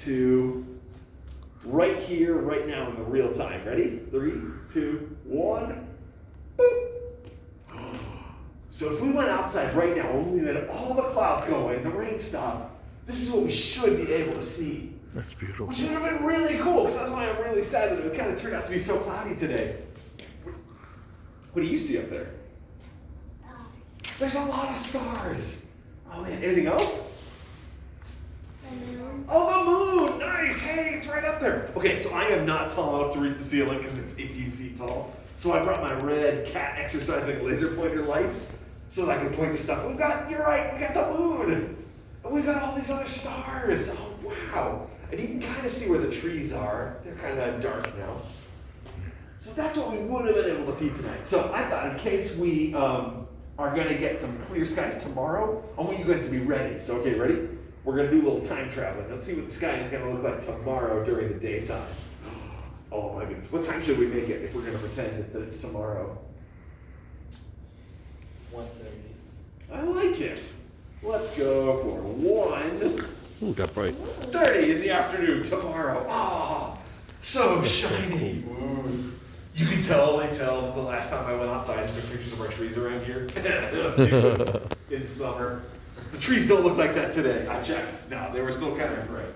to right here, right now in the real time. Ready? 3, 2, 1. Boop. So if we went outside right now, when we let all the clouds go away and the rain stopped, this is what we should be able to see. That's beautiful. Which would have been really cool, because that's why I'm really sad that it kind of turned out to be so cloudy today. What do you see up there? Stars. There's a lot of stars. Oh man, anything else? The moon. Oh, the moon! Nice! Hey, it's right up there. Okay, so I am not tall enough to reach the ceiling because it's 18 feet tall. So I brought my red cat exercising laser pointer light so that I can point to stuff. You're right, we got the moon! And we've got all these other stars. Oh, wow. And you can kind of see where the trees are. They're kind of dark now. So that's what we would have been able to see tonight. So I thought in case we are going to get some clear skies tomorrow, I want you guys to be ready. So, okay, ready? We're going to do a little time traveling. Let's see what the sky is going to look like tomorrow during the daytime. Oh my goodness. What time should we make it if we're going to pretend that it's tomorrow? 1:30. I like it. Let's go for 1:30 Ooh, got bright. in the afternoon tomorrow. Ah, so shiny. Ooh. You can totally tell the last time I went outside and took pictures of our trees around here. It was in summer. The trees don't look like that today. I checked. No, they were still kind of gray.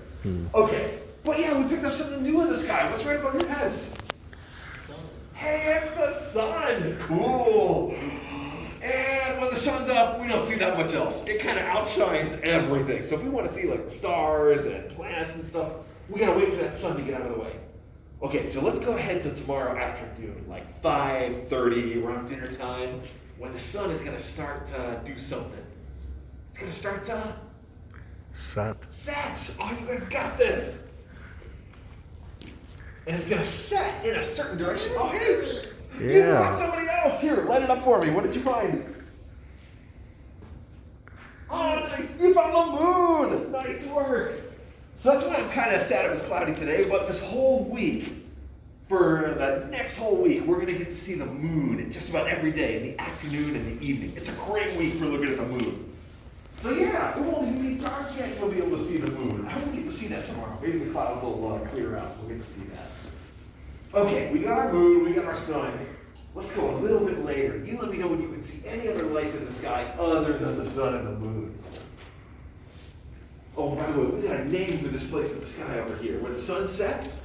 Okay, but yeah, we picked up something new in the sky. What's right above your heads? Sun. Hey, it's the sun. Cool. And when the sun's up, we don't see that much else. It kind of outshines everything. So if we want to see like stars and planets and stuff, we gotta wait for that sun to get out of the way. Okay, so let's go ahead to tomorrow afternoon, like 5:30, around dinner time, when the sun is gonna start to do something. It's gonna start to Set. set. Oh, you guys got this. And it's gonna set in a certain direction. Oh, hey, you brought Yeah. somebody else. Here, light it up for me. What did you find? Oh, nice. You found the moon. Nice work. So that's why I'm kind of sad it was cloudy today, but this whole week, for the next whole week, we're going to get to see the moon just about every day, in the afternoon and the evening. It's a great week for looking at the moon. So yeah, it won't even be dark yet, you'll be able to see the moon. I hope we get to see that tomorrow. Maybe the clouds will clear out. We'll get to see that. Okay, we got our moon, we got our sun. Let's go a little bit later. You let me know when you can see any other lights in the sky other than the sun and the moon. Oh, by the way, we got a name for this place in the sky over here. When the sun sets,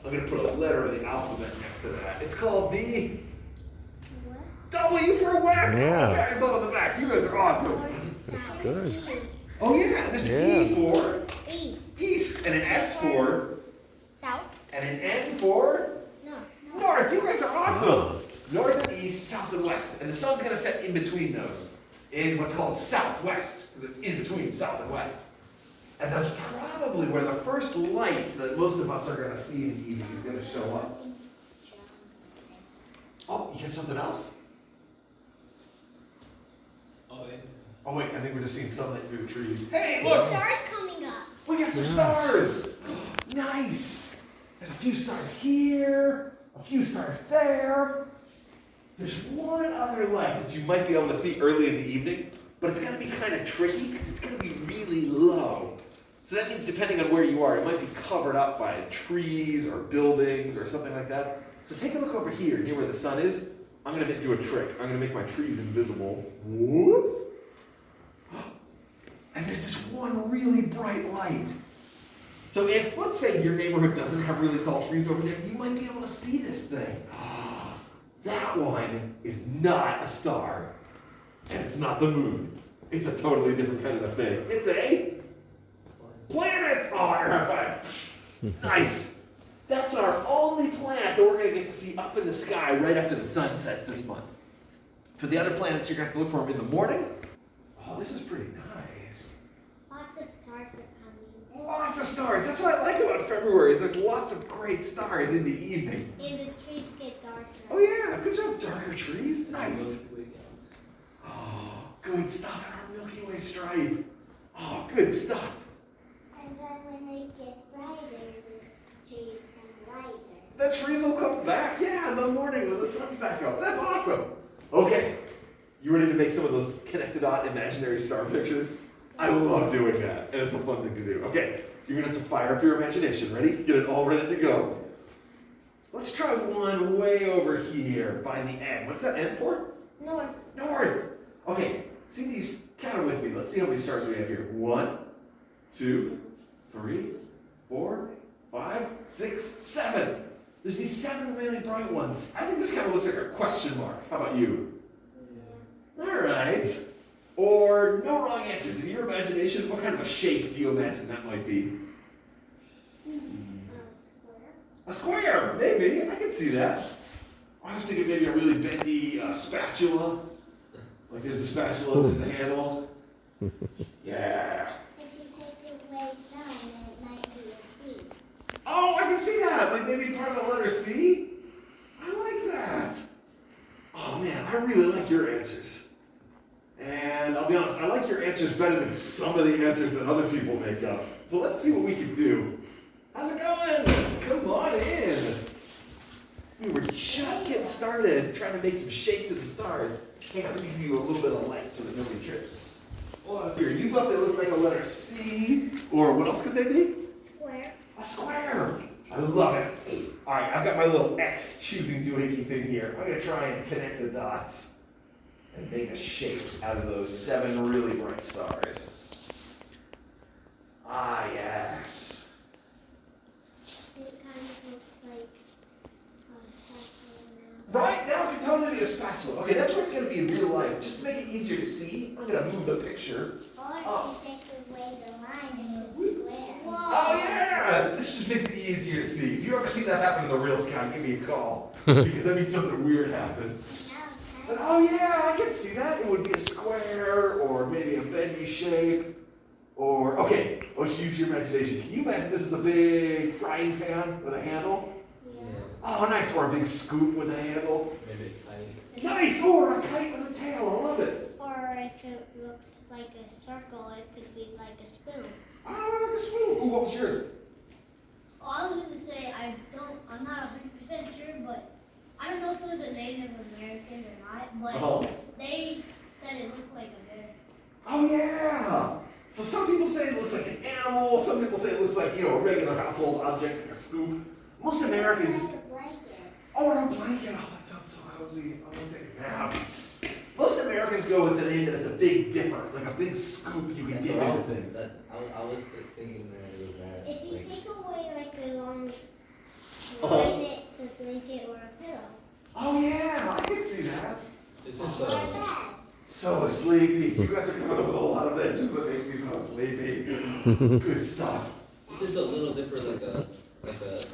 I'm going to put a letter of the alphabet next to that. It's called the What? W for West. Yeah. Oh, guys, all in the back. You guys are awesome. That's good. Oh, yeah. There's an E for East. East, and an S for, South. and an N for No. North. You guys are awesome. Oh. North and East, South and West. And the sun's going to set in between those, in what's called Southwest, because it's in between South and West. And that's probably where the first light that most of us are going to see in the evening is going to show up. Oh, you get something else? Oh, yeah. Oh wait, I think we're just seeing sunlight through the trees. Hey, See look! stars coming up. We got some stars! Nice! There's a few stars here, a few stars there. There's one other light that you might be able to see early in the evening, but it's going to be kind of tricky because it's going to be really low. So that means depending on where you are, it might be covered up by trees or buildings or something like that. So take a look over here, near where the sun is. I'm going to do a trick. I'm going to make my trees invisible. Whoop. And there's this one really bright light. So if, let's say, your neighborhood doesn't have really tall trees over there, you might be able to see this thing. That one is not a star. And it's not the moon. It's a totally different kind of a thing. It's a planet! Oh, air high five. Nice. That's our only planet that we're going to get to see up in the sky right after the sun sets this month. For the other planets, you're going to have to look for them in the morning. Oh, this is pretty nice. Lots of stars are coming. Lots of stars. That's what I like about February, is there's lots of great stars in the evening. And the trees get darker. Oh yeah, good job, darker trees. Nice. Milky Way galaxy. Oh, good stuff in our Milky Way stripe. Oh, good stuff. And then when it gets brighter, the trees come lighter. The trees will come back, yeah, in the morning when the sun's back up. That's awesome. Okay, you ready to make some of those connected dot imaginary star pictures? I love doing that, and it's a fun thing to do. Okay, You're gonna have to fire up your imagination. Ready? Get it all ready to go. Let's try one way over here by the end. What's that end for? North. North. Okay, see these, count it with me. Let's see how many stars we have here. 1, 2, 3, 4, 5, 6, 7. There's these 7 really bright ones. I think this kind of looks like a question mark. How about you? Yeah. All right. Or no wrong answers. In your imagination, what kind of a shape do you imagine that might be? Square. A square, maybe. I can see that. I was thinking maybe a really bendy spatula. Like there's the spatula, there's the handle. Yeah. If you take away sun, it might be a C. Oh, I can see that. Like maybe part of the letter C. I like that. Oh man, I really like your answers. And I'll be honest, I like your answers better than some of the answers that other people make up. But let's see what we can do. How's it going? Come on in. We were just getting started trying to make some shapes of the stars. Hang on, let me give you a little bit of light so that nobody trips. Well, here, you thought they looked like a letter C, or what else could they be? Square. A square. I love it. All right, I've got my little X choosing doohickey thing here. I'm gonna try and connect the dots and make a shape out of those 7 really bright stars. Ah, yes. It kind of looks like a spatula now. Right, now it can totally be a spatula. Okay, that's what it's gonna be in real life. Just to make it easier to see, I'm gonna move the picture. Or Oh. if you take away the line and it's square. Oh yeah! This just makes it easier to see. If you ever see that happen in the real sky, give me a call. Because that means something weird happened. But oh yeah, I can see that. It would be a square, or maybe a bendy shape. Or, okay, let's use your imagination. Can you imagine this is a big frying pan with a handle? Yeah. Oh, nice. Or a big scoop with a handle. Maybe a kite. Nice! Or a kite with a tail. I love it. Or if it looked like a circle, it could be like a spoon. Oh, I like a spoon. Ooh, what was yours? Oh, I was gonna say I'm not 100% sure, but I don't know if it was a Native American or not, but Oh. they said it looked like a bear. Oh, yeah. So some people say it looks like an animal. Some people say it looks like, a regular household object, like a scoop. Most Americans. It's like a blanket. Oh, and a blanket. Oh, that sounds so cozy. I'm gonna take a nap. Most Americans go with the name that's a big dipper, like a big scoop you can That's dip what I into was, things. I was thinking that it was that. If you like, take away like the long Oh. line, it's a blanket or a pillow. Oh yeah, I can see that. this is Or a bed. So sleepy. You guys are coming up with a lot of edges that make me so sleepy. Good stuff. this is a little different, like a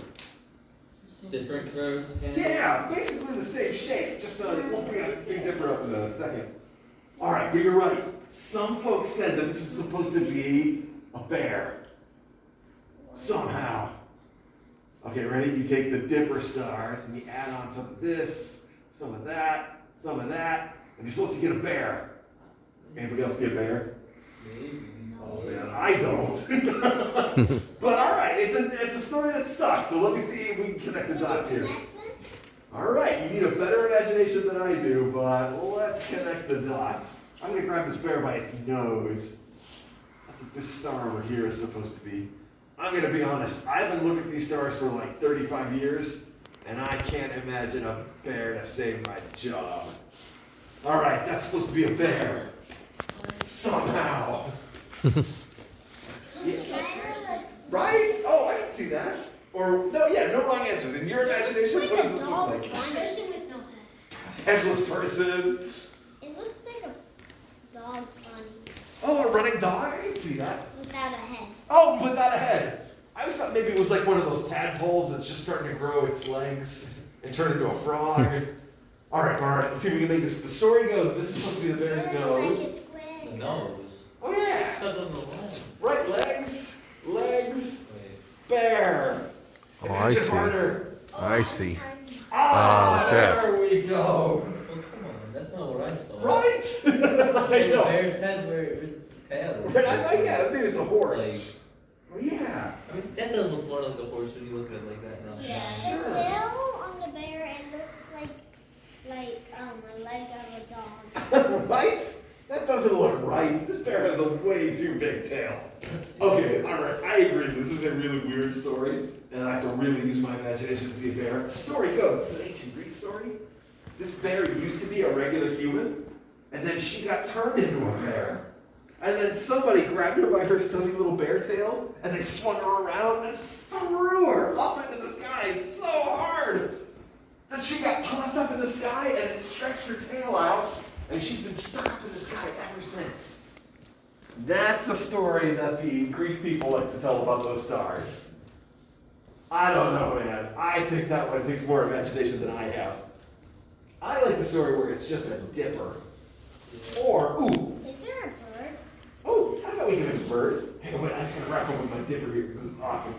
different curve. Kind of. Yeah, basically the same shape. Just we'll bring a big dipper up in a second. All right, but you're right. Some folks said that this is supposed to be a bear. Somehow. Okay, ready? You take the dipper stars and you add on some of this, some of that, some of that, and you're supposed to get a bear. Anybody else see a bear? Maybe. Oh man, I don't. But all right, it's a story that stuck. So let me see if we can connect the dots here. All right, you need a better imagination than I do, but let's connect the dots. I'm gonna grab this bear by its nose. That's what this star over here is supposed to be. I'm gonna be honest, I've been looking at these stars for like 35 years, and I can't imagine a bear to save my job. All right, that's supposed to be a bear. Somehow. Yeah. Right? Oh, I can see that. Or, no, yeah, no wrong answers. In your imagination, what does this look like? Person with no head. Headless person. It looks like a dog bunny Oh, a running dog? I can see that. without a head. Oh, without a head. I always thought maybe it was like one of those tadpoles that's just starting to grow its legs and turn into a frog. All right, let's see if we can make this. The story goes that this is supposed to be the bear's It looks nose. like a square. The nose. Oh, yeah. Because of the line. Right legs, legs, Wait. bear. Oh, I Imagine see. harder. I see. Ah, that. there we go. Oh, come on. That's not what I saw. Right? It's like I a know. bear's head where it's a tail. Yeah, maybe it's a horse. Like, Well, yeah. I mean, that does look more like a horse when you look at it like that now. Yeah, the tail on the bear, it looks like a leg of a dog. Right? That doesn't look right. This bear has a way too big tail. Okay, alright, I agree. This is a really weird story, and I have to really use my imagination to see a bear. The story goes, it's an ancient Greek story. This bear used to be a regular human, and then she got turned into a bear. And then somebody grabbed her by her stubby little bear tail, and they swung her around and threw her up into the sky so hard that she got tossed up in the sky and it stretched her tail out, and she's been stuck up in the sky ever since. That's the story that the Greek people like to tell about those stars. I don't know, man. I think that one takes more imagination than I have. I like the story where it's just a dipper. Or, ooh, Is there a bird? oh, I know we can make a bird. Hey, wait, I just gotta wrap up with my dipper here because this is awesome.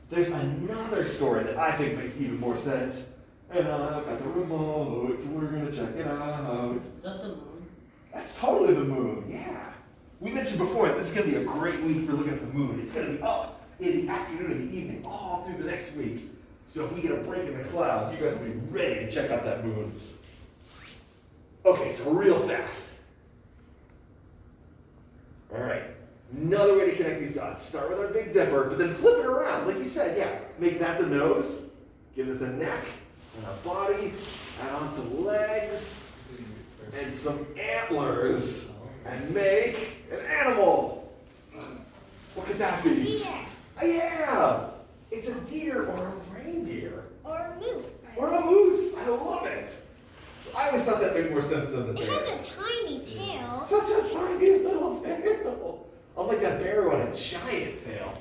There's another story that I think makes even more sense. And I've got the remote, so we're gonna check it out. Is that the moon? That's totally the moon, yeah. We mentioned before, this is gonna be a great week for looking at the moon. It's gonna be up in the afternoon and the evening, all through the next week. So if we get a break in the clouds, you guys will be ready to check out that moon. Okay, so real fast. All right, another way to connect these dots. Start with our Big Dipper, but then flip it around, like you said, yeah. Make that the nose, give us a neck and a body, add on some legs and some antlers, and make an animal. What could that be? Deer. Yeah, it's a deer or a reindeer. Or a moose. Or a moose, I love it. So I always thought that made more sense than the It bears. has a tiny tail. Such a tiny little tail. Unlike that bear who had a giant tail.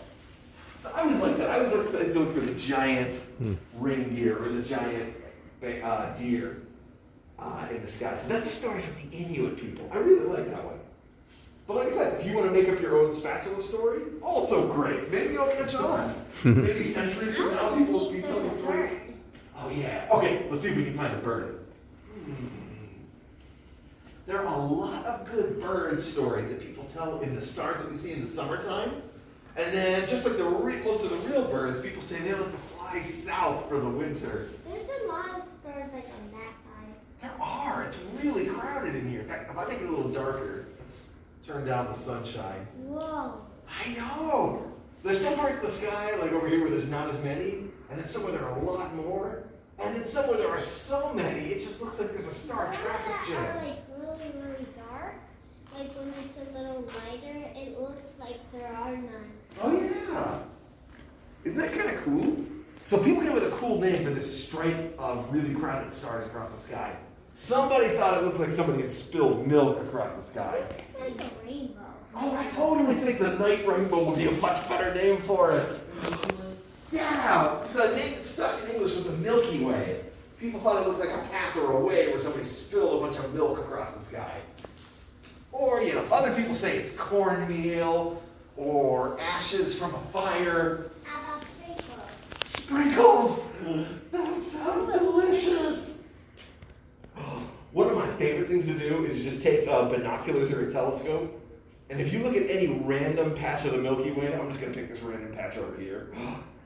So I was like that. I was looking for the giant reindeer or the giant deer in the sky. So that's a story from the Inuit people. I really like that one. But like I said, if you want to make up your own spatula story, also great. Maybe you'll catch on. Maybe centuries from now, people will be telling the story. Oh yeah. Okay, let's see if we can find a bird. There are a lot of good bird stories that people tell in the stars that we see in the summertime. And then, just like most of the real birds, people say they like to fly south for the winter. There's a lot of stars like on that side. There are. It's really crowded in here. In fact, if I make it a little darker, let's turn down the sunshine. Whoa. I know. There's some parts of the sky, like over here, where there's not as many, and then somewhere there are a lot more, and then somewhere there are so many, it just looks like there's a star Ones traffic that jam. are like really, really dark. Like when it's a little lighter, it looks like there are none. Oh yeah. Isn't that kind of cool? So people came up with a cool name for this stripe of really crowded stars across the sky. Somebody thought it looked like somebody had spilled milk across the sky. It's like a rainbow. Oh, I totally think the night rainbow would be a much better name for it. Yeah, the name that stuck in English was the Milky Way. People thought it looked like a path or a way where somebody spilled a bunch of milk across the sky. Or, other people say it's cornmeal or ashes from a fire. How about sprinkles? Sprinkles! That sounds delicious! One of my favorite things to do is to just take binoculars or a telescope, and if you look at any random patch of the Milky Way, I'm just going to pick this random patch over here,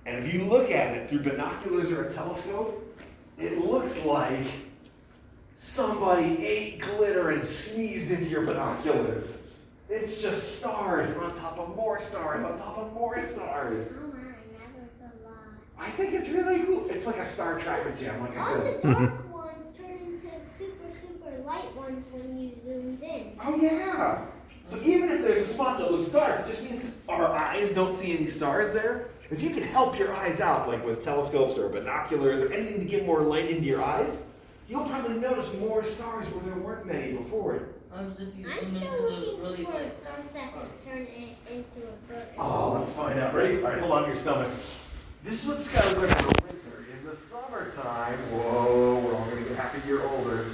and if you look at it through binoculars or a telescope, it looks like somebody ate glitter and sneezed into your binoculars. It's just stars on top of more stars on top of more stars. Oh my, that was a lot. I think it's really cool. It's like a star traffic jam, like I All said. the dark ones turn into super, super light ones when you zoomed in. Oh yeah. So even if there's a spot that looks dark, it just means our eyes don't see any stars there. If you can help your eyes out, like with telescopes or binoculars or anything to get more light into your eyes, you'll probably notice more stars where there weren't many before. If you I'm zoom into still the looking really for bright stars that can turn it into a bird. Oh, let's find out. Ready? All right, hold on to your stomachs. This is what the sky looks like in the winter. In the summertime, whoa, we're all gonna get half a year older.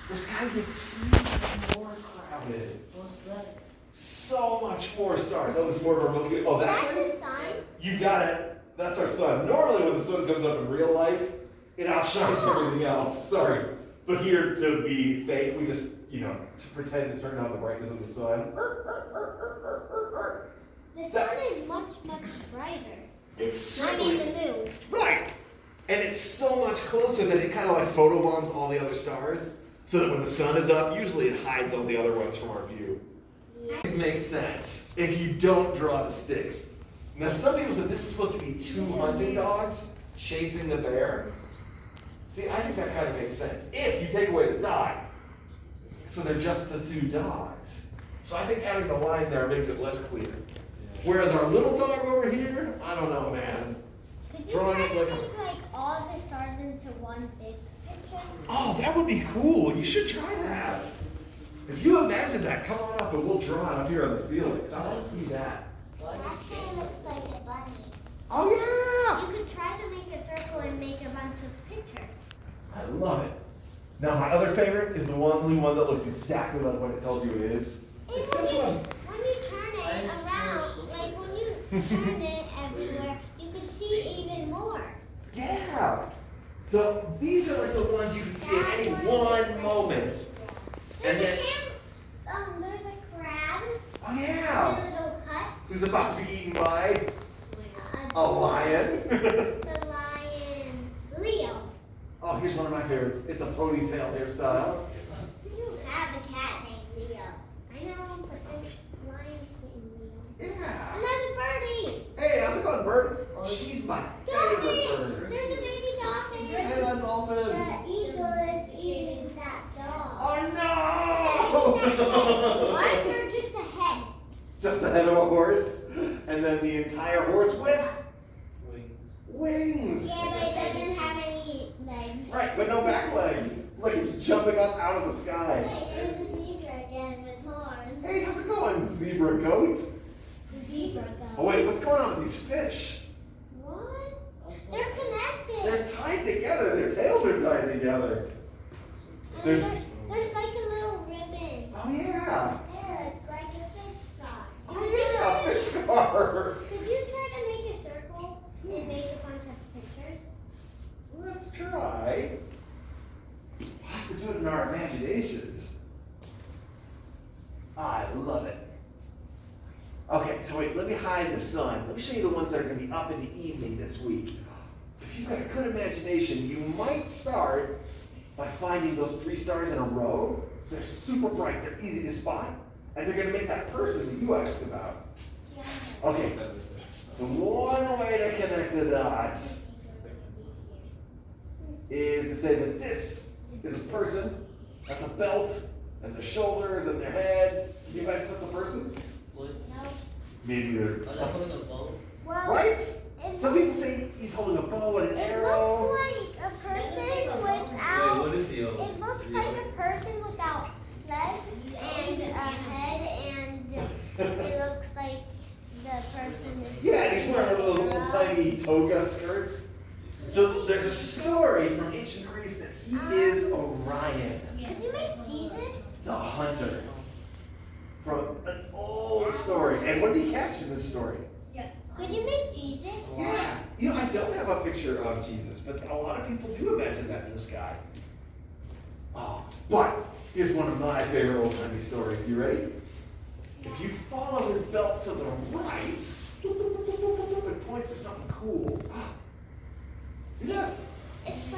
The sky gets even more crowded. What's that? So much more stars. Oh, this is more of our Milky Way. Oh, Is that that way? the sun? You got it. That's our sun. Normally when the sun comes up in real life, it outshines everything else. Sorry. But here, to be fake, we just, to pretend to turn down the brightness of the sun. The sun is much, much brighter. It's I certainly... mean the moon. Right. And it's so much closer that it kind of like photobombs all the other stars. so that when the sun is up, usually it hides all the other ones from our view. This makes sense if you don't draw the sticks. Now, some people said this is supposed to be two hunting dogs chasing the bear. See, I think that kind of makes sense if you take away the dog. So they're just the two dogs. So I think adding the line there makes it less clear. Whereas our little dog over here, I don't know, man. Could you Drawing try it to like make like all the stars into one big picture? Oh, that would be cool. You should try that. If you imagine that, come on up and we'll draw it up here on the ceiling. 'Cause I want to see that. Why is That it kind scared? of looks like a bunny. Oh, yeah. You could try to make a circle and make a bunch of pictures. I love it. Now, my other favorite is the one that looks exactly like what it tells you it is. And It's this one. when you turn it Nice around, choice. like when you turn it everywhere, you can see even more. Yeah. So these are like the ones you can see at any one moment. And There's then, there's a crab, oh a yeah, little hut, who's about to be eaten by a lion. the lion, Leo. Oh, here's one of my favorites. It's a ponytail hairstyle. You have a cat named Leo. I know, but there's lions named Leo. Yeah. Another birdie. Hey, how's it going, bird? She's my favorite Dolphin. bird. There's a baby dolphin. Hey, that dolphin. The eagle is eating that dog. Oh no! Why is there just a head? Just the head of a horse, and then the entire horse with wings. Yeah, but it doesn't have any legs. Right, but no back legs. Look, it's jumping up out of the sky. Wait, there's a zebra again with horns. Hey, how's it going, zebra goat? Zebra Oh goat. wait, what's going on with these fish? What? They're connected. They're tied together. Their tails are tied together. And there's- there's like a little ribbon. Oh yeah. Yeah, it's like a fish scar. Oh yeah, fish scar. Could you try to make a circle and make a bunch of pictures? Let's try. We'll have to do it in our imaginations. I love it. Okay, so wait, let me hide the sun. Let me show you the ones that are going to be up in the evening this week. So if you've got a good imagination, you might start by finding those 3 stars in a row. They're super bright, they're easy to spot, and they're going to make that person that you asked about. Okay, so one way to connect the dots is to say that this is a person, that's a belt, and their shoulders and their head. Can you imagine that's a person? What? No. Maybe they're. Are they holding a bow? Well, Right? It Some people say he's holding a bow and an It arrow. looks like a person Wait, without. what is he holding? It looks Is he like holding- a person without legs and a head, and it looks like the person is. Yeah, and he's wearing one of those little tiny toga skirts. So there's a story from ancient Greece that he is Orion, Could you make Jesus? the hunter. From an old story. And what did he caption this story? Could you make Jesus? Yeah. You know, I don't have a picture of Jesus, but a lot of people do imagine that in the sky. Oh, but here's one of my favorite old timey stories. You ready? If you follow his belt to the right, it points to something cool. See that? It's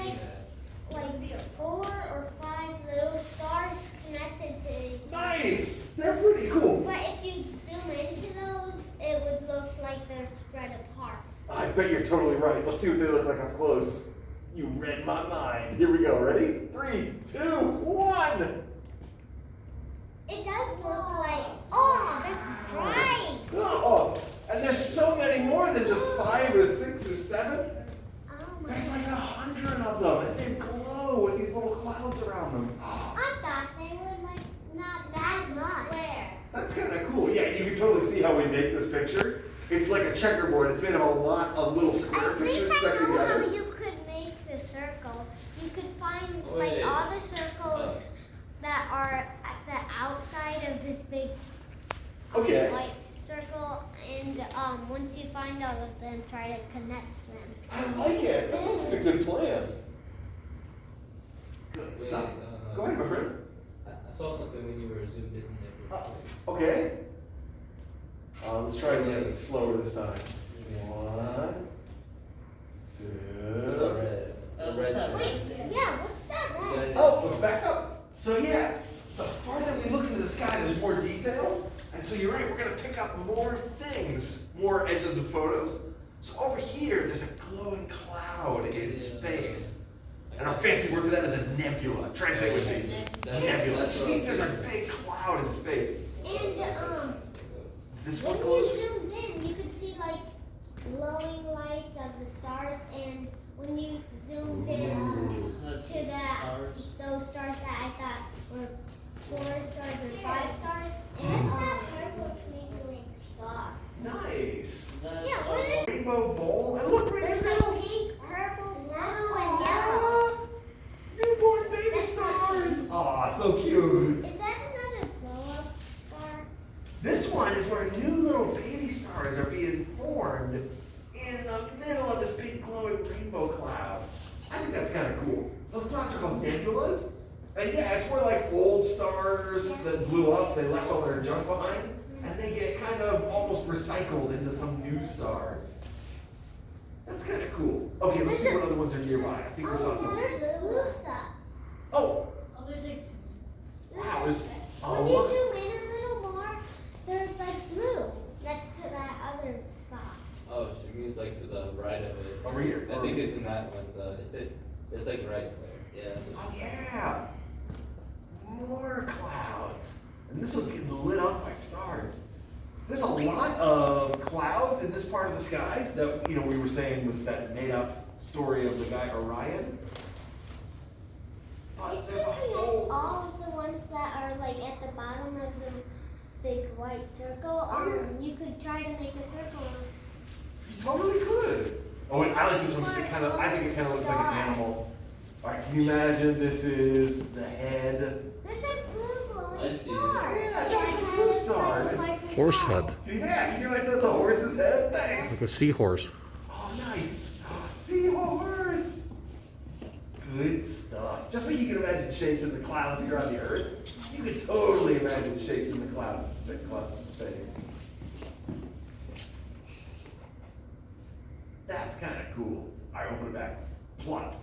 like 4 or 5 little stars connected to each other. Nice! They're pretty cool. But if you zoom into those, it would look like they're spread apart. I bet you're totally right. Let's see what they look like up close. You read my mind. Here we go. Ready? 3, 2, 1. It does look like, oh, that's right. Oh, and there's so many more than just 5 or 6 or 7. Oh my There's like 100 of them, and they glow with these little clouds around them. I thought they were like not that much. That's kind of cool. Yeah, you can totally see how we make this picture. It's like a checkerboard. It's made of a lot of little square I pictures think stuck I know how together. you could make the circle. You could find Wait. like all the circles that are at the outside of this big Okay. white circle, and once you find all of them, try to connect them. I like it. That sounds like a good plan. Good Wait, stuff. Go ahead, my friend. I saw something when you were zoomed in there. Okay. Let's try again. It's slower this time. 1, 2. What's that red? What's that Wait, yeah, what's that red? Oh, let's back up. So yeah, the farther we look into the sky, there's more detail. And so you're right, we're gonna pick up more things, more edges of photos. So over here, there's a glowing cloud in space. And our fancy word for that is a nebula. Try and say it with me. Nebula. That's Which what I means was there's a big cloud in space. And This when one you goes. zoomed in, you could see like glowing lights of the stars, and when you zoomed in to those stars that I thought were 4 stars or 5 stars, and that purple twinkling star. Nice. Yeah, what is Rainbow bowl. And look right in there's the like middle. pink, purple, blue, and yellow. Ah, newborn baby stars. Aw, so cute. Is that another glow-up star? This one is where new little baby stars are being formed in the middle of this big glowing rainbow cloud. I think that's kind of cool. So those clouds are called nebulas. And yeah, it's where like old stars that blew up, they left all their junk behind, and they get kind of almost recycled into some new star. That's kind of cool. Okay, let's see what other ones are nearby. I think we saw some. There's blue stuff. Oh, Oh, there's like wow, there's, When oh you look. zoom in a little more, there's like blue next to that other spot. Oh, she means like to the right of it. Over here? I think it's in that one. It's like right there. Yeah. Oh yeah, more clouds. And this one's getting lit up by stars. There's a lot of clouds in this part of the sky that, you know, we were saying was that made up story of the guy Orion. But If there's you a connect whole, all of the ones that are like at the bottom of the big white circle, you could try to make a circle. you totally could. Oh, and I like this one because I think it kind of looks like an animal. All right, can you imagine this is the head? There's a blue I glowing see. star. Yeah, it's like a blue star. Horse head. Yeah, can you imagine that's a horse's head? Thanks. Like a seahorse. Oh, nice. Seahorse. Good stuff. Just so you can imagine shapes in the clouds here on the Earth, you could totally imagine shapes in the clouds in space. That's kind of cool. All right, open it back. Plop.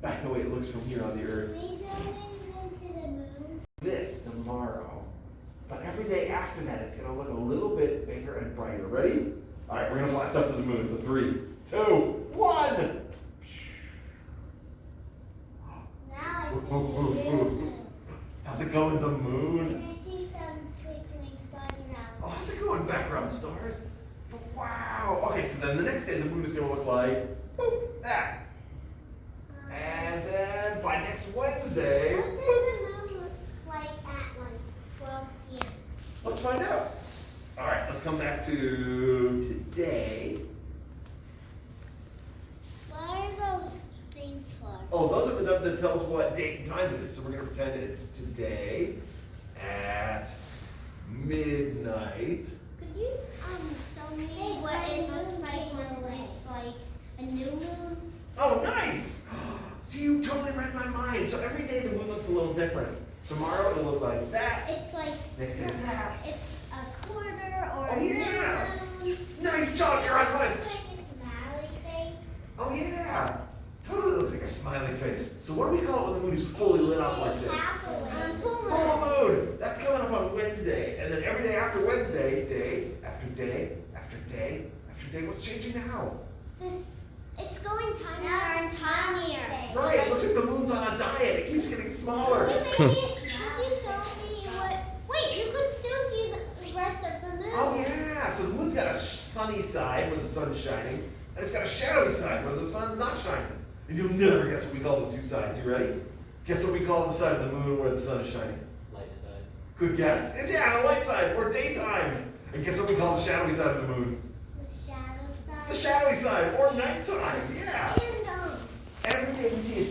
Back the way it looks from here on the Earth. We going into the moon. This tomorrow. But every day after that, it's going to look a little bit bigger and brighter. Ready? All right, we're going to blast up to the moon. So 3, 2, 1. Now I see Ooh, ooh, the ooh. moon. How's it going, the moon? And I see some twinkling stars around. Oh, how's it going, background stars? But wow. Okay, so then the next day, the moon is going to look like boop, that. And then by next Wednesday, What does the moon look like at like 12 p.m.? let's find out. All right, let's come back to today. What are those things for? Oh, those are the numbers that tell us what date and time it is. So we're going to pretend it's today at midnight. Could you show me what it looks like when it's like a new moon? Oh, nice! So you totally read my mind. So every day the moon looks a little different. Tomorrow it'll look like that. It's like Next day that. it's a quarter or Oh, a yeah. new moon. Nice job, you're on It time. looks like a smiley face. Oh yeah, totally looks like a smiley face. So what do we call it when the moon is fully lit up like this? Full moon. That's coming up on Wednesday, and then every day after Wednesday, day after day after day after day. What's changing now? It's going tinier and tinier. Right, it looks like the moon's on a diet. It keeps getting smaller. Should you show me what? Wait, you can still see the rest of the moon. Oh yeah, so the moon's got a sunny side where the sun's shining, and it's got a shadowy side where the sun's not shining. And you'll never guess what we call those two sides. You ready? Guess what we call the side of the moon where the sun is shining? Light side. Good guess. It's the light side, or daytime. And guess what we call the shadowy side of the moon? The shadow side. The shadowy side, or nighttime. Yeah. And Every day we see a